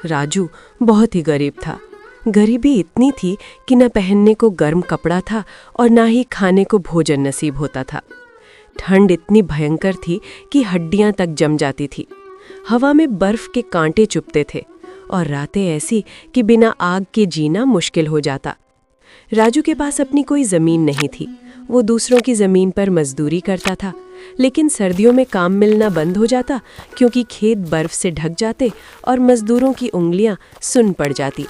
राजू बहुत ही गरीब था। गरीबी इतनी थी कि न पहनने को गर्म कपड़ा था और ना ही खाने को भोजन नसीब होता था। ठंड इतनी भयंकर थी कि हड्डियां तक जम जाती थी। हवा में बर्फ के कांटे चुभते थे और रातें ऐसी कि बिना आग के जीना मुश्किल हो जाता। राजू के पास अपनी कोई ज़मीन नहीं थी। वो दूसरों की ज़मीन पर मजदूरी करता था, लेकिन सर्दियों में काम मिलना बंद हो जाता क्योंकि खेत बर्फ से ढक जाते और मजदूरों की उंगलियां सुन्न पड़ जाती।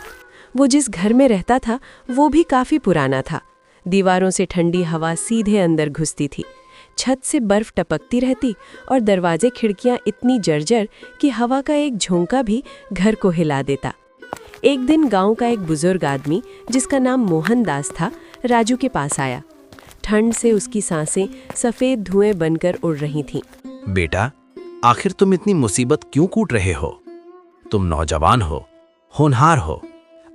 वो जिस घर में रहता था वो भी काफ़ी पुराना था। दीवारों से ठंडी हवा सीधे अंदर घुसती थी, छत से बर्फ टपकती रहती और दरवाजे खिड़कियां इतनी जर्जर कि हवा का एक झोंका भी घर को हिला देता। एक दिन गांव का एक बुजुर्ग आदमी जिसका नाम मोहनदास था, राजू के पास आया। ठंड से उसकी सांसें सफ़ेद धुएं बनकर उड़ रही थीं। बेटा, आखिर तुम इतनी मुसीबत क्यों कूट रहे हो? तुम नौजवान हो, होनहार हो।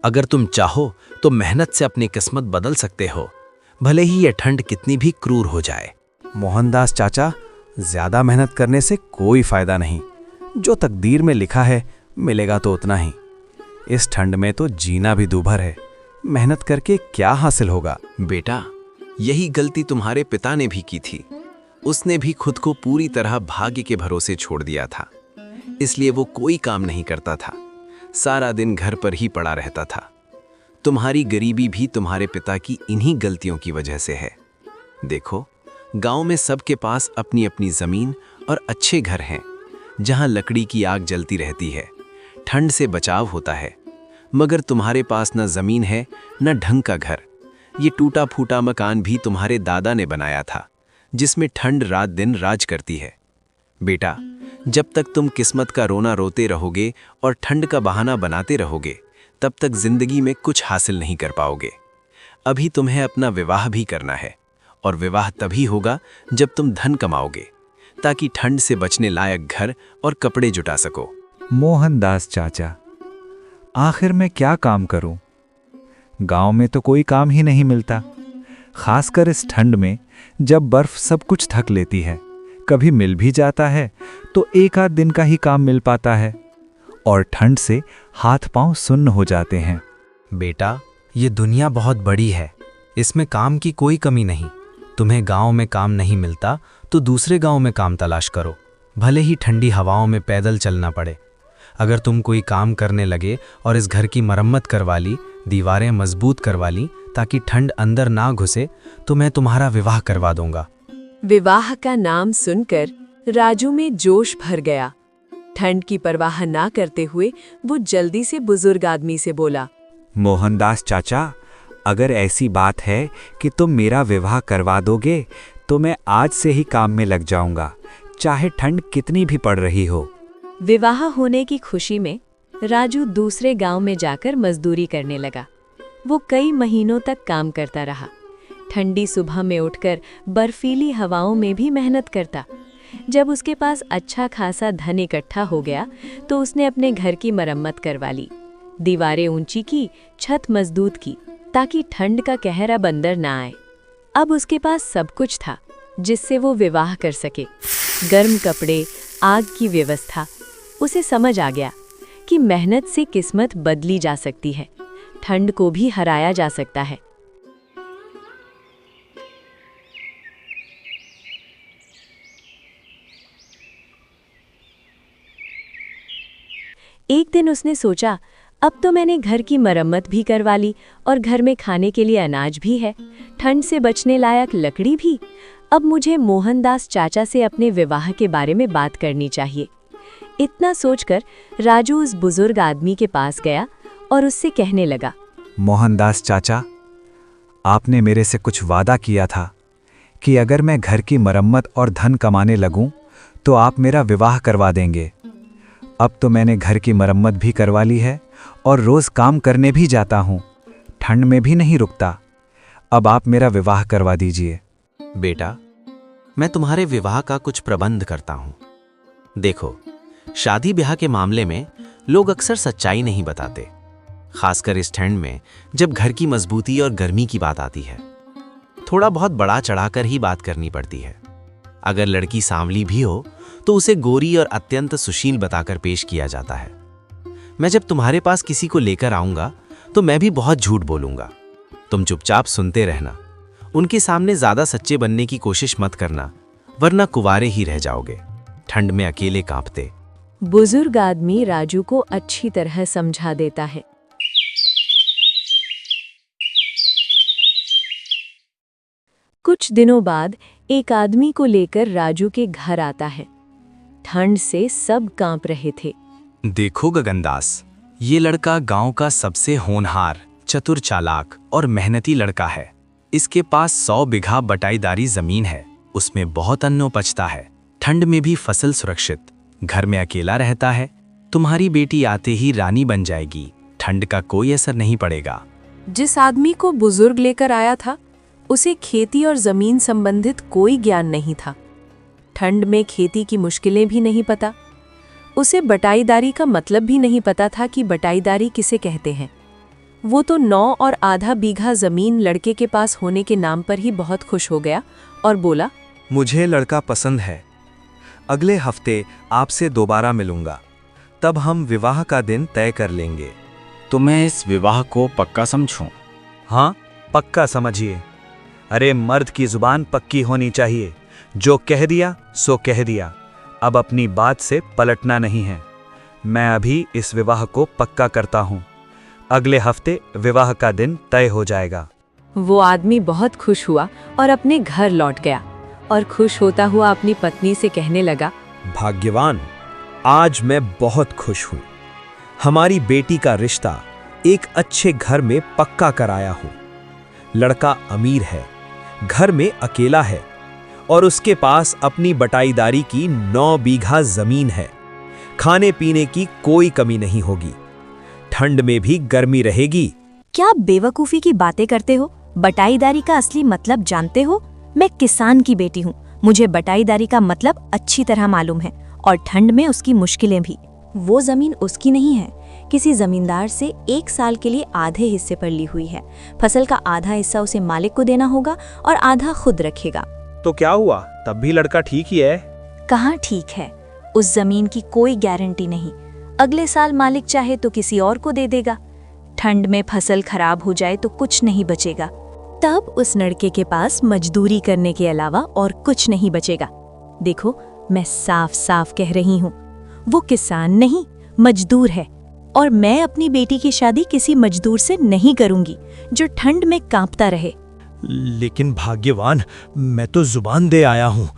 अगर तुम चाहो तो मेहनत से अपनी किस्मत बदल सकते हो, भले ही यह ठंड कितनी भी क्रूर हो जाए। मोहनदास चाचा, ज्यादा मेहनत करने से कोई फायदा नहीं। जो तकदीर में लिखा है मिलेगा तो उतना ही। इस ठंड में तो जीना भी दूभर है। मेहनत करके क्या हासिल होगा? बेटा, यही गलती तुम्हारे पिता ने भी की थी। उसने भी खुद को पूरी तरह भाग्य के भरोसे छोड़ दिया था, इसलिए वो कोई काम नहीं करता था, सारा दिन घर पर ही पड़ा रहता था। तुम्हारी गरीबी भी तुम्हारे पिता की इन्हीं गलतियों की वजह से है। देखो, गांव में सबके पास अपनी अपनी जमीन और अच्छे घर हैं, जहां लकड़ी की आग जलती रहती है, ठंड से बचाव होता है। मगर तुम्हारे पास न जमीन है न ढंग का घर। ये टूटा फूटा मकान भी तुम्हारे दादा ने बनाया था, जिसमें ठंड रात दिन राज करती है। बेटा, जब तक तुम किस्मत का रोना रोते रहोगे और ठंड का बहाना बनाते रहोगे, तब तक जिंदगी में कुछ हासिल नहीं कर पाओगे। अभी तुम्हें अपना विवाह भी करना है, और विवाह तभी होगा जब तुम धन कमाओगे, ताकि ठंड से बचने लायक घर और कपड़े जुटा सको। मोहनदास चाचा, आखिर मैं क्या काम करूं? गांव में तो कोई काम ही नहीं मिलता, खासकर इस ठंड में जब बर्फ सब कुछ ढक लेती है। कभी मिल भी जाता है तो एक आध दिन का ही काम मिल पाता है, और ठंड से हाथ पांव सुन्न हो जाते हैं। बेटा, ये दुनिया बहुत बड़ी है, इसमें काम की कोई कमी नहीं। तुम्हें गांव में काम नहीं मिलता तो दूसरे गांव में काम तलाश करो, भले ही ठंडी हवाओं में पैदल चलना पड़े। अगर तुम कोई काम करने लगे और इस घर की मरम्मत करवा ली, दीवारें मजबूत करवा ली ताकि ठंड अंदर ना घुसे, तो मैं तुम्हारा विवाह करवा दूंगा। विवाह का नाम सुनकर राजू में जोश भर गया। ठंड की परवाह ना करते हुए वो जल्दी से बुजुर्ग आदमी से बोला, मोहनदास चाचा, अगर ऐसी बात है कि तुम मेरा विवाह करवा दोगे तो मैं आज से ही काम में लग जाऊंगा, चाहे ठंड कितनी भी पड़ रही हो। विवाह होने की खुशी में राजू दूसरे गांव में जाकर मजदूरी करने लगा। वो कई महीनों तक काम करता रहा, ठंडी सुबह में उठकर बर्फीली हवाओं में भी मेहनत करता। जब उसके पास अच्छा खासा धन इकट्ठा हो गया तो उसने अपने घर की मरम्मत करवा ली, दीवारें ऊंची की, छत मजबूत की, ताकि ठंड का कहर अब अंदर ना आए। अब उसके पास सब कुछ था जिससे वो विवाह कर सके। गर्म कपड़े, आग की व्यवस्था। उसे समझ आ गया कि मेहनत से किस्मत बदली जा सकती है, ठंड को भी हराया जा सकता है। एक दिन उसने सोचा, अब तो मैंने घर की मरम्मत भी करवा ली और घर में खाने के लिए अनाज भी है, ठंड से बचने लायक लकड़ी भी। अब मुझे मोहनदास चाचा से अपने विवाह के बारे में बात करनी चाहिए। इतना सोचकर राजू उस बुजुर्ग आदमी के पास गया और उससे कहने लगा, मोहनदास चाचा, आपने मेरे से कुछ वादा किया था कि अगर मैं घर की मरम्मत और धन कमाने लगूं तो आप मेरा विवाह करवा देंगे। अब तो मैंने घर की मरम्मत भी करवा ली है और रोज काम करने भी जाता हूं, ठंड में भी नहीं रुकता। अब आप मेरा विवाह करवा दीजिए। बेटा, मैं तुम्हारे विवाह का कुछ प्रबंध करता हूं। देखो, शादी ब्याह के मामले में लोग अक्सर सच्चाई नहीं बताते, खासकर इस ठंड में जब घर की मजबूती और गर्मी की बात आती है। थोड़ा बहुत बड़ा चढ़ाकर ही बात करनी पड़ती है। अगर लड़की सांवली भी हो तो उसे गोरी और अत्यंत सुशील बताकर पेश किया जाता है। मैं जब तुम्हारे पास किसी को लेकर आऊंगा तो मैं भी बहुत झूठ बोलूंगा। तुम चुपचाप सुनते रहना, उनके सामने ज्यादा सच्चे बनने की कोशिश मत करना, वरना कुंवारे ही रह जाओगे, ठंड में अकेले कांपते। बुजुर्ग आदमी राजू को अच्छी तरह समझा देता है। कुछ दिनों बाद एक आदमी को लेकर राजू के घर आता है। ठंड से सब कांप रहे थे। देखो गगनदास, ये लड़का गांव का सबसे होनहार, चतुर, चालाक और मेहनती लड़का है। इसके पास 100 बीघा बटाईदारी जमीन है, उसमें बहुत अन्न उपजता है, ठंड में भी फसल सुरक्षित, घर में अकेला रहता है। तुम्हारी बेटी आते ही रानी बन जाएगी, ठंड का कोई असर नहीं पड़ेगा। जिस आदमी को बुजुर्ग लेकर आया था उसे खेती और जमीन संबंधित कोई ज्ञान नहीं था। ठंड में खेती की मुश्किलें भी नहीं पता। उसे बटाईदारी का मतलब भी नहीं पता था कि बटाईदारी किसे कहते हैं। वो तो 9 और आधा बीघा जमीन लड़के के पास होने के नाम पर ही बहुत खुश हो गया और बोला, मुझे लड़का पसंद है। अगले हफ्ते आपसे दोबारा मिलूंगा, तब हम विवाह का दिन तय कर लेंगे। तो मैं इस विवाह को पक्का समझूं? हाँ, पक्का समझिए। अरे मर्द की जुबान पक्की होनी चाहिए, जो कह दिया सो कह दिया, अब अपनी बात से पलटना नहीं है। मैं अभी इस विवाह को पक्का करता हूँ, अगले हफ्ते विवाह का दिन तय हो जाएगा। वो आदमी बहुत खुश हुआ और अपने घर लौट गया और खुश होता हुआ अपनी पत्नी से कहने लगा, भाग्यवान, आज मैं बहुत खुश हूँ। हमारी बेटी का रिश्ता एक अच्छे घर में पक्का कराया हूँ। लड़का अमीर है, घर में अकेला है और उसके पास अपनी बटाईदारी की 9 बीघा जमीन है। खाने पीने की कोई कमी नहीं होगी, ठंड में भी गर्मी रहेगी। क्या आप बेवकूफ़ी की बातें करते हो? बटाईदारी का असली मतलब जानते हो? मैं किसान की बेटी हूँ, मुझे बटाईदारी का मतलब अच्छी तरह मालूम है, और ठंड में उसकी मुश्किलें भी। वो जमीन उसकी नहीं है, किसी जमींदार से 1 साल के लिए आधे हिस्से पर ली हुई है। फसल का आधा हिस्सा उसे मालिक को देना होगा और आधा खुद रखेगा। तो क्या हुआ, तब भी लड़का ठीक ही है। कहाँ ठीक है, उस जमीन की कोई गारंटी नहीं। अगले साल मालिक चाहे तो किसी और को दे देगा। ठंड में फसल खराब हो जाए तो कुछ नहीं बचेगा। तब उस लड़के के पास मजदूरी करने के अलावा और कुछ नहीं बचेगा। देखो, मैं साफ साफ कह रही हूँ, वो किसान नहीं, मजदूर है, और मैं अपनी बेटी की शादी किसी मजदूर से नहीं करूंगी जो ठंड में कांपता रहे। लेकिन भाग्यवान, मैं तो जुबान दे आया हूँ,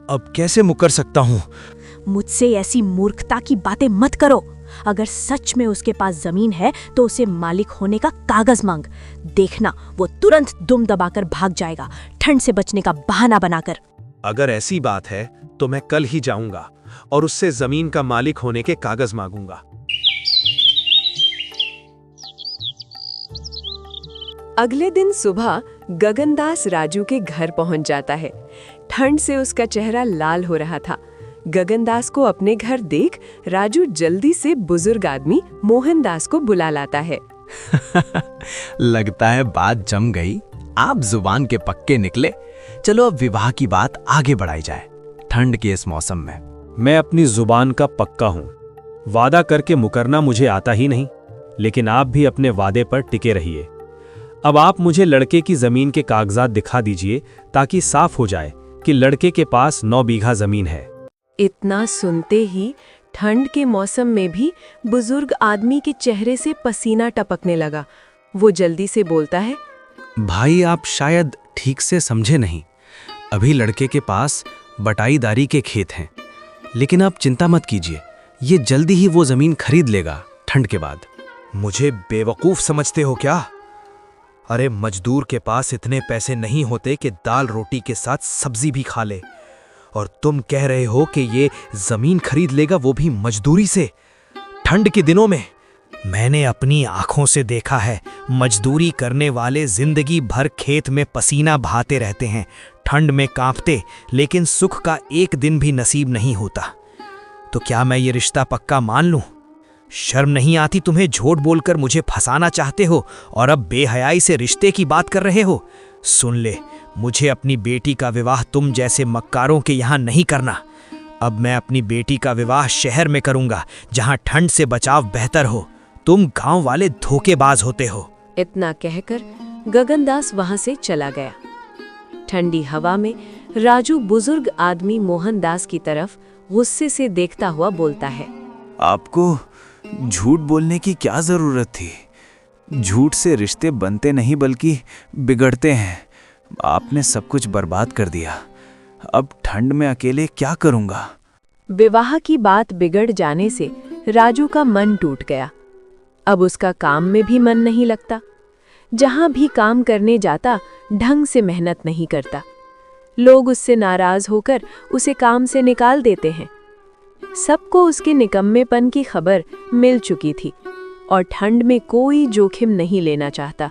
अब कैसे मुकर सकता हूँ? मुझसे ऐसी मूर्खता की बातें मत करो। अगर सच में उसके पास जमीन है तो उसे मालिक होने का कागज मांग। देखना, वो तुरंत दुम दबाकर भाग जाएगा, ठंड से बचने का बहाना बनाकर। अगर ऐसी बात है तो मैं कल ही जाऊंगा और उससे जमीन का मालिक होने के कागज मांगूंगा। अगले दिन सुबह गगनदास राजू के घर पहुंच जाता है। ठंड से उसका चेहरा लाल हो रहा था। गगनदास को अपने घर देख राजू जल्दी से बुजुर्ग आदमी मोहनदास को बुला लाता है। लगता है बात जम गई, आप जुबान के पक्के निकले। चलो अब विवाह की बात आगे बढ़ाई जाए, ठंड के इस मौसम में। मैं अपनी जुबान का पक्का हूँ, वादा करके मुकरना मुझे आता ही नहीं, लेकिन आप भी अपने वादे पर टिके रहिए। अब आप मुझे लड़के की जमीन के कागजात दिखा दीजिए ताकि साफ हो जाए कि लड़के के पास 9 बीघा जमीन है। इतना सुनते ही ठंड के मौसम में भी बुजुर्ग आदमी के चेहरे से पसीना टपकने लगा। वो जल्दी से बोलता है, भाई आप शायद ठीक से समझे नहीं। अभी लड़के के पास बटाईदारी के खेत हैं, लेकिन आप चिंता मत कीजिए, ये जल्दी ही वो जमीन खरीद लेगा ठंड के बाद। मुझे बेवकूफ समझते हो क्या? अरे मजदूर के पास इतने पैसे नहीं होते कि दाल रोटी के साथ सब्जी भी खा ले, और तुम कह रहे हो कि ये जमीन खरीद लेगा, वो भी मजदूरी से, ठंड के दिनों में। मैंने अपनी आंखों से देखा है, मजदूरी करने वाले जिंदगी भर खेत में पसीना बहाते रहते हैं, ठंड में कांपते, लेकिन सुख का एक दिन भी नसीब नहीं होता। तो क्या मैं ये रिश्ता पक्का मान लूं? शर्म नहीं आती तुम्हें? झूठ बोलकर मुझे फंसाना चाहते हो और अब बेहयाई से रिश्ते की बात कर रहे हो। सुन ले, मुझे अपनी बेटी का विवाह तुम जैसे मक्कारों के यहाँ नहीं करना। अब मैं अपनी बेटी का विवाह शहर में करूंगा, जहां ठंड से बचाव बेहतर हो। तुम गांव वाले धोखेबाज होते हो। इतना कहकर गगनदास वहां से चला गया। ठंडी हवा में राजू बुजुर्ग आदमी मोहनदास की तरफ गुस्से से देखता हुआ बोलता है। आपको झूठ बोलने की क्या जरूरत थी? झूठ से रिश्ते बनते नहीं बल्कि बिगड़ते हैं। आपने सब कुछ बर्बाद कर दिया। अब ठंड में अकेले क्या करूंगा? विवाह की बात बिगड़ जाने से राजू का मन टूट गया। अब उसका काम में भी मन नहीं लगता। जहां भी काम करने जाता ढंग से मेहनत नहीं करता। लोग उससे नाराज होकर उसे काम से निकाल देते हैं। सबको उसके निकम्मेपन की खबर मिल चुकी थी और ठंड में कोई जोखिम नहीं लेना चाहता।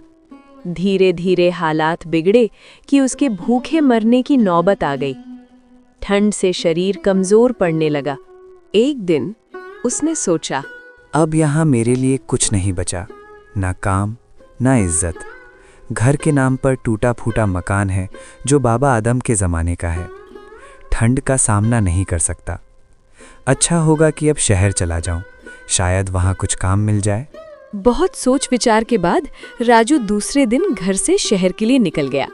धीरे धीरे हालात बिगड़े कि उसके भूखे मरने की नौबत आ गई। ठंड से शरीर कमजोर पड़ने लगा। एक दिन उसने सोचा, अब यहाँ मेरे लिए कुछ नहीं बचा, ना काम ना इज्जत। घर के नाम पर टूटा फूटा मकान है जो बाबा आदम के ज़माने का है। ठंड का सामना नहीं कर सकता। अच्छा होगा कि अब शहर चला जाऊं, शायद वहाँ कुछ काम मिल जाए। बहुत सोच विचार के बाद राजू दूसरे दिन घर से शहर के लिए निकल गया।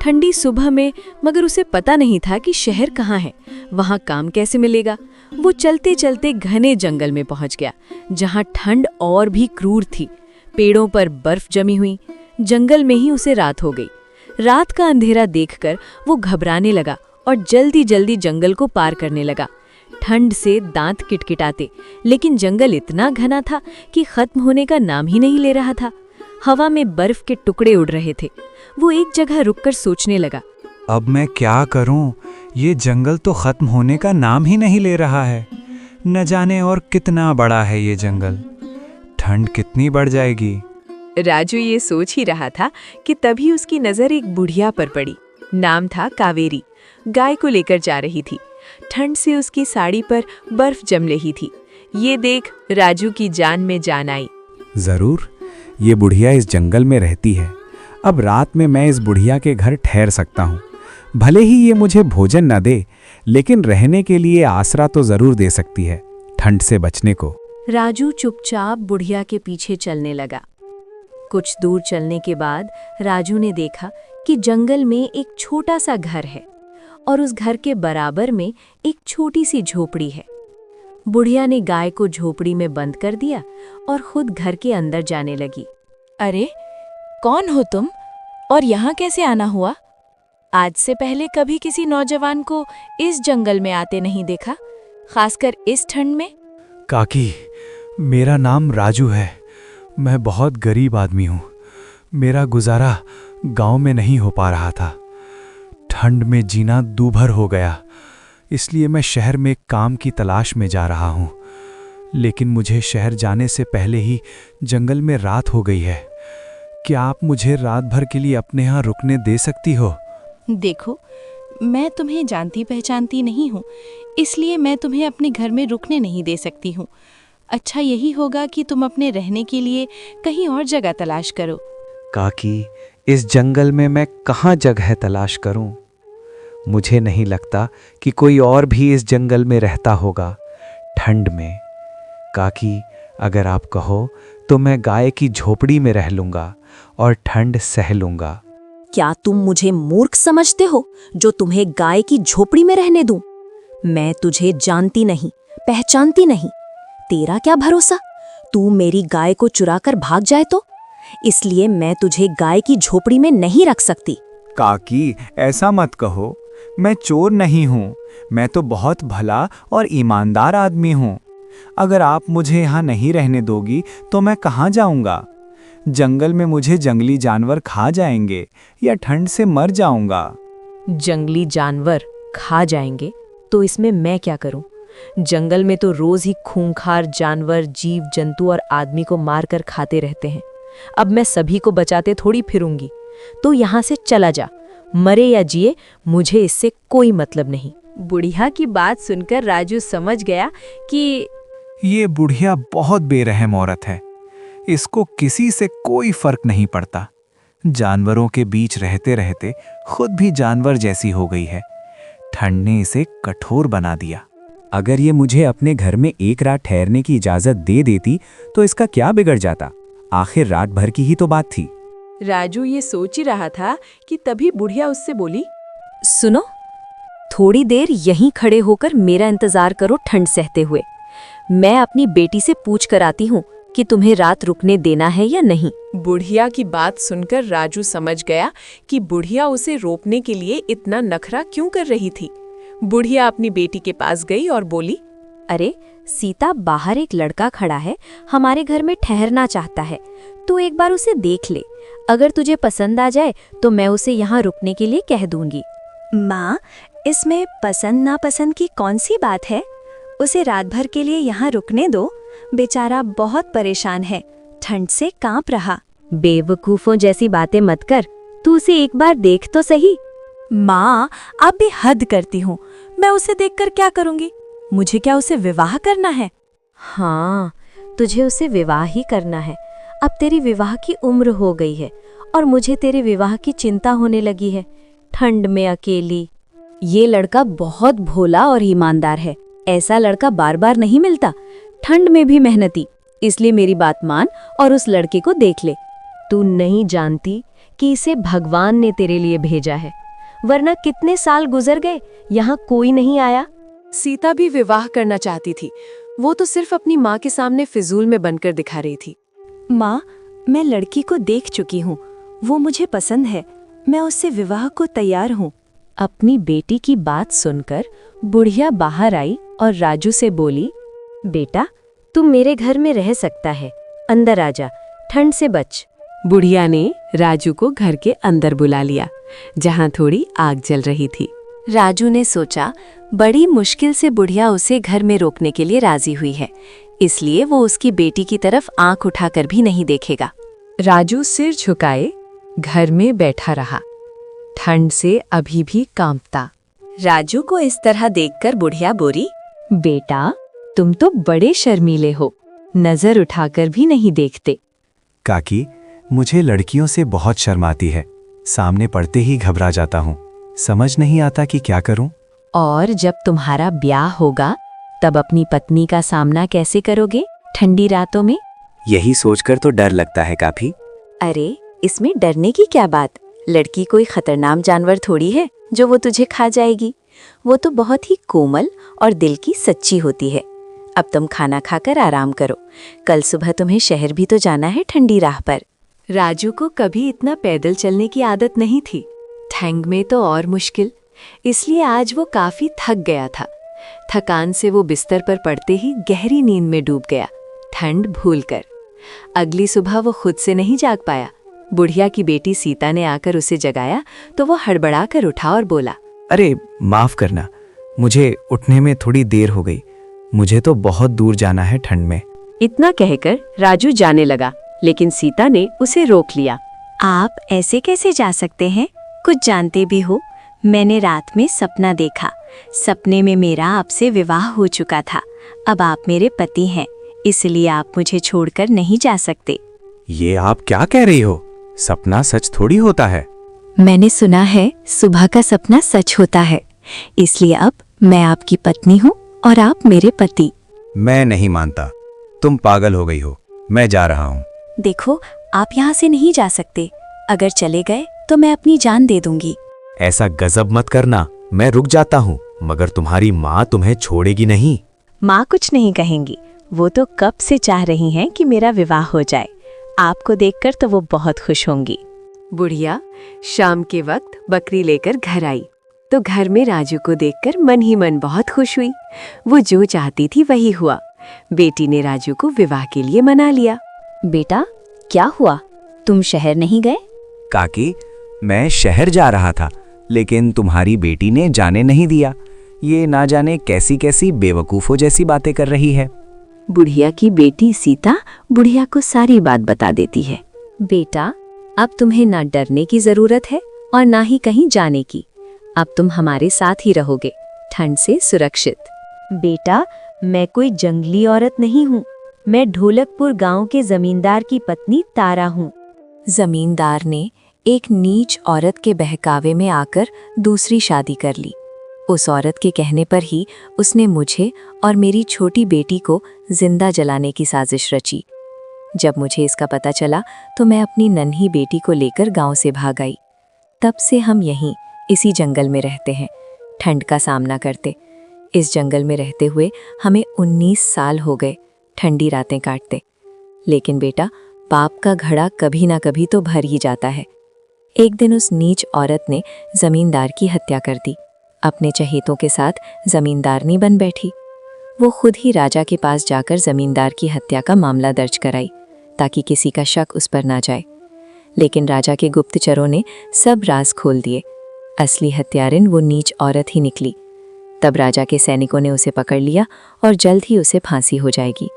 ठंडी सुबह में, मगर उसे पता नहीं था कि शहर कहाँ है, वहाँ काम कैसे मिलेगा। वो चलते चलते घने जंगल में पहुँच गया, जहाँ ठंड और भी क्रूर थी। पेड़ों पर बर्फ जमी हुई। जंगल में ही उसे रात हो गई। रात का अंधेरा देखकर वो घबराने लगा और जल्दी जल्दी जंगल को पार करने लगा। ठंड से दांत किटकिटाते, लेकिन जंगल इतना घना था कि खत्म होने का नाम ही नहीं ले रहा था। हवा में बर्फ के टुकड़े उड़ रहे थे। वो एक जगह रुककर सोचने लगा, अब मैं क्या करूं? ये जंगल तो खत्म होने का नाम ही नहीं ले रहा है। न जाने और कितना बड़ा है ये जंगल। ठंड कितनी बढ़ जाएगी। राजू ये सोच ही रहा था कि तभी उसकी नजर एक बुढ़िया पर पड़ी। नाम था कावेरी। गाय को लेकर जा रही थी। ठंड से उसकी साड़ी पर बर्फ जम रही थी। ये देख राजू की जान में जान आई। जरूर, ये बुढ़िया इस जंगल में रहती है। अब रात में मैं इस बुढ़िया के घर ठहर सकता हूँ। भले ही ये मुझे भोजन न दे, लेकिन रहने के लिए आसरा तो जरूर दे सकती है, ठंड से बचने को। राजू चुपचाप बुढ़िया के पीछे चलने लगा। कुछ दूर चलने के बाद राजू ने देखा कि जंगल में एक छोटा सा घर है और उस घर के बराबर में एक छोटी सी झोपड़ी है। बुढ़िया ने गाय को झोपड़ी में बंद कर दिया और खुद घर के अंदर जाने लगी। अरे, कौन हो तुम और यहाँ कैसे आना हुआ? आज से पहले कभी किसी नौजवान को इस जंगल में आते नहीं देखा, खासकर इस ठंड में। काकी, मेरा नाम राजू है। मैं बहुत गरीब आदमी हूँ। मेरा गुजारा गांव में नहीं हो पा रहा था। ठंड में जीना दूभर हो गया, इसलिए मैं शहर में काम की तलाश में जा रहा हूँ। लेकिन मुझे शहर जाने से पहले ही जंगल में रात हो गई है। क्या आप मुझे रात भर के लिए अपने यहाँ रुकने दे सकती हो? देखो, मैं तुम्हें जानती पहचानती नहीं हूँ, इसलिए मैं तुम्हें अपने घर में रुकने नहीं दे सकती हूँ। अच्छा यही होगा कि तुम अपने रहने के लिए कहीं और जगह तलाश करो। काकी, इस जंगल में मैं कहाँ जगह तलाश करूं? मुझे नहीं लगता कि कोई और भी इस जंगल में रहता होगा ठंड में। काकी, अगर आप कहो तो मैं गाय की झोपड़ी में रह लूंगा और ठंड सह लूंगा। क्या तुम मुझे मूर्ख समझते हो जो तुम्हें गाय की झोपड़ी में रहने दूं? मैं तुझे जानती नहीं, पहचानती नहीं। तेरा क्या भरोसा तू मेरी गाय को चुराकर भाग जाए तो? इसलिए मैं तुझे गाय की झोपड़ी में नहीं रख सकती। काकी, ऐसा मत कहो। मैं चोर नहीं हूँ। मैं तो बहुत भला और ईमानदार आदमी हूँ। अगर आप मुझे यहाँ नहीं रहने दोगी तो मैं कहाँ जाऊँगा? जंगल में मुझे जंगली जानवर खा जाएंगे या ठंड से मर जाऊँगा। जंगली जानवर खा जाएंगे तो इसमें मैं क्या करूं? जंगल में तो रोज ही खूंखार जानवर, जीव जंतु और आदमी को मारकर खाते रहते हैं। अब मैं सभी को बचाते थोड़ी फिरूंगी। तो यहाँ से चला जा, मरे या जिए मुझे इससे कोई मतलब नहीं। बुढ़िया की बात सुनकर राजू समझ गया कि ये बुढ़िया बहुत बेरहम औरत है। इसको किसी से कोई फर्क नहीं पड़ता। जानवरों के बीच रहते रहते खुद भी जानवर जैसी हो गई है। ठंड ने इसे कठोर बना दिया। अगर ये मुझे अपने घर में एक रात ठहरने की इजाज़त दे देती तो इसका क्या बिगड़ जाता? आखिर रात भर की ही तो बात थी। राजू ये सोच ही रहा था कि तभी बुढ़िया उससे बोली, सुनो, थोड़ी देर यहीं खड़े होकर मेरा इंतजार करो ठंड सहते हुए। मैं अपनी बेटी से पूछ कर आती हूँ कि तुम्हें रात रुकने देना है या नहीं। बुढ़िया की बात सुनकर राजू समझ गया कि बुढ़िया उसे रोकने के लिए इतना नखरा क्यों कर रही थी। बुढ़िया अपनी बेटी के पास गई और बोली, अरे सीता, बाहर एक लड़का खड़ा है, हमारे घर में ठहरना चाहता है। तू एक बार उसे देख ले, अगर तुझे पसंद आ जाए तो मैं उसे यहाँ रुकने के लिए कह दूंगी। माँ, इसमें पसंद नापसंद की कौन सी बात है? उसे रात भर के लिए यहाँ रुकने दो। बेचारा बहुत परेशान है, ठंड से कांप रहा। बेवकूफों जैसी बातें मत कर, तू उसे एक बार देख तो सही। माँ, आप भी हद करती हूँ। मैं उसे देखकर क्या करूँगी? मुझे क्या उसे विवाह करना है? हाँ, तुझे उसे विवाह ही करना है। अब तेरी विवाह की उम्र हो गई है और मुझे तेरे विवाह की चिंता होने लगी है। ठंड में अकेली। ये लड़का बहुत भोला और ईमानदार है। ऐसा लड़का बार बार नहीं मिलता, ठंड में भी मेहनती। इसलिए मेरी बात मान और उस लड़के को देख ले। तू नहीं जानती कि इसे भगवान ने तेरे लिए भेजा है, वरना कितने साल गुजर गए, यहाँ कोई नहीं आया। सीता भी विवाह करना चाहती थी, वो तो सिर्फ अपनी माँ के सामने फिजूल में बनकर दिखा रही थी। माँ, मैं लड़की को देख चुकी हूँ, वो मुझे पसंद है। मैं उससे विवाह को तैयार हूँ। अपनी बेटी की बात सुनकर बुढ़िया बाहर आई और राजू से बोली, बेटा, तुम मेरे घर में रह सकता है, अंदर आजा, ठंड से बच। बुढ़िया ने राजू को घर के अंदर बुला लिया, जहाँ थोड़ी आग जल रही थी। राजू ने सोचा, बड़ी मुश्किल से बुढ़िया उसे घर में रोकने के लिए राजी हुई है, इसलिए वो उसकी बेटी की तरफ आंख उठाकर भी नहीं देखेगा। राजू सिर झुकाए घर में बैठा रहा, ठंड से अभी भी कांपता। राजू को इस तरह देखकर बुढ़िया बोली, बेटा, तुम तो बड़े शर्मीले हो, नजर उठाकर भी नहीं देखते। काकी, मुझे लड़कियों से बहुत शर्म आती है, सामने पड़ते ही घबरा जाता हूँ। समझ नहीं आता कि क्या करूं। और जब तुम्हारा ब्याह होगा तब अपनी पत्नी का सामना कैसे करोगे ठंडी रातों में? यही सोचकर तो डर लगता है काफी। अरे, इसमें डरने की क्या बात? लड़की कोई खतरनाक जानवर थोड़ी है जो वो तुझे खा जाएगी। वो तो बहुत ही कोमल और दिल की सच्ची होती है। अब तुम खाना खाकर आराम करो, कल सुबह तुम्हें शहर भी तो जाना है ठंडी राह पर। राजू को कभी इतना पैदल चलने की आदत नहीं थी, ठंड में तो और मुश्किल, इसलिए आज वो काफी थक गया था। थकान से वो बिस्तर पर पड़ते ही गहरी नींद में डूब गया, ठंड भूलकर। अगली सुबह वो खुद से नहीं जाग पाया। बुढ़िया की बेटी सीता ने आकर उसे जगाया तो वो हड़बड़ा कर उठा और बोला, अरे माफ करना, मुझे उठने में थोड़ी देर हो गई। मुझे तो बहुत दूर जाना है ठंड में। इतना कहकर राजू जाने लगा, लेकिन सीता ने उसे रोक लिया। आप ऐसे कैसे जा सकते हैं? कुछ जानते भी हो? मैंने रात में सपना देखा। सपने में मेरा आपसे विवाह हो चुका था। अब आप मेरे पति हैं, इसलिए आप मुझे छोड़कर नहीं जा सकते। ये आप क्या कह रही हो? सपना सच थोड़ी होता है। मैंने सुना है सुबह का सपना सच होता है, इसलिए अब मैं आपकी पत्नी हूँ और आप मेरे पति। मैं नहीं मानता, तुम पागल हो गई हो। मैं जा रहा हूँ। देखो, आप यहाँ से नहीं जा सकते। अगर चले गए तो मैं अपनी जान दे दूंगी। ऐसा गजब मत करना, मैं रुक जाता हूँ, मगर तुम्हारी माँ तुम्हें छोड़ेगी नहीं। माँ कुछ नहीं कहेंगी, वो तो कब से चाह रही हैं कि मेरा विवाह हो जाए। आपको देखकर तो वो बहुत खुश होंगी। बुढ़िया शाम के वक्त बकरी लेकर घर आई तो घर में राजू को देखकर मन ही मन बहुत खुश हुई। वो जो चाहती थी वही हुआ। बेटी ने राजू को विवाह के लिए मना लिया। बेटा, क्या हुआ? तुम शहर नहीं गए? काकी, मैं शहर जा रहा था, लेकिन तुम्हारी बेटी ने जाने नहीं दिया। ये ना जाने कैसी कैसी बेवकूफों जैसी बातें कर रही है। बुढ़िया की बेटी सीता बुढ़िया को सारी बात बता देती है। बेटा, अब तुम्हें ना डरने की जरूरत है और ना ही कहीं जाने की। अब तुम हमारे साथ ही रहोगे, ठंड से सुरक्षित। बेटा, मैं कोई जंगली औरत नहीं हूँ। मैं ढोलकपुर गांव के जमींदार की पत्नी तारा हूँ। जमींदार ने एक नीच औरत के बहकावे में आकर दूसरी शादी कर ली। उस औरत के कहने पर ही उसने मुझे और मेरी छोटी बेटी को जिंदा जलाने की साजिश रची। जब मुझे इसका पता चला तो मैं अपनी नन्ही बेटी को लेकर गांव से भाग आई। तब से हम यहीं इसी जंगल में रहते हैं, ठंड का सामना करते। इस जंगल में रहते हुए हमें 19 साल हो गए, ठंडी रातें काटते। लेकिन बेटा, पाप का घड़ा कभी ना कभी तो भर ही जाता है। एक दिन उस नीच औरत ने जमींदार की हत्या कर दी। अपने चहेतों के साथ जमींदारनी बन बैठी। वो खुद ही राजा के पास जाकर जमींदार की हत्या का मामला दर्ज कराई ताकि किसी का शक उस पर ना जाए। लेकिन राजा के गुप्तचरों ने सब राज खोल दिए। असली हत्यारिन वो नीच औरत ही निकली। तब राजा के सैनिकों ने उसे पकड़ लिया और जल्द ही उसे फांसी हो जाएगी।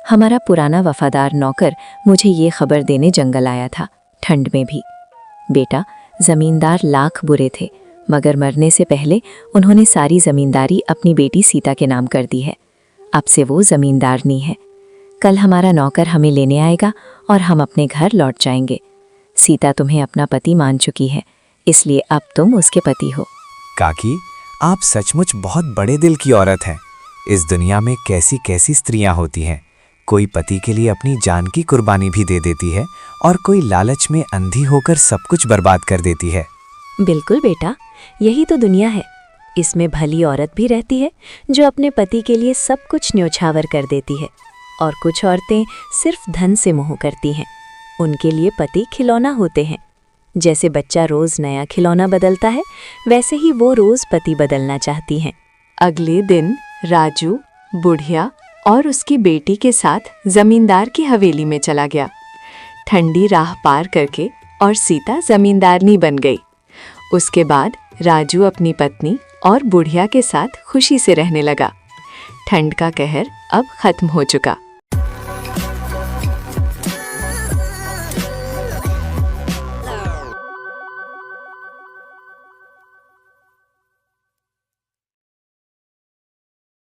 हमारा पुराना वफादार नौकर मुझे ये खबर देने जंगल आया था, ठंड में भी। बेटा, जमींदार लाख बुरे थे, मगर मरने से पहले उन्होंने सारी जमींदारी अपनी बेटी सीता के नाम कर दी है। अब से वो जमींदारनी है। कल हमारा नौकर हमें लेने आएगा और हम अपने घर लौट जाएंगे। सीता तुम्हें अपना पति मान चुकी है, इसलिए अब तुम उसके पति हो। काकी, आप सचमुच बहुत बड़े दिल की औरत हैं। इस दुनिया में कैसी कैसी स्त्रियां होती हैं। कोई पति के लिए अपनी जान की कुर्बानी भी दे देती है और कोई लालच में अंधी होकर सब कुछ बर्बाद कर देती है। बिल्कुल बेटा, यही तो दुनिया है। इसमें भली औरत भी रहती है जो अपने पति के लिए सब कुछ न्योछावर कर देती है, और कुछ औरतें सिर्फ धन से मोह करती हैं। उनके लिए पति खिलौना होते हैं। जैसे बच्चा रोज नया खिलौना बदलता है, वैसे ही वो रोज पति बदलना चाहती हैं। अगले दिन राजू बुढ़िया और उसकी बेटी के साथ जमींदार की हवेली में चला गया। ठंडी राह पार करके और सीता जमींदारनी बन गई। उसके बाद राजू अपनी पत्नी और बुढ़िया के साथ खुशी से रहने लगा। ठंड का कहर अब खत्म हो चुका।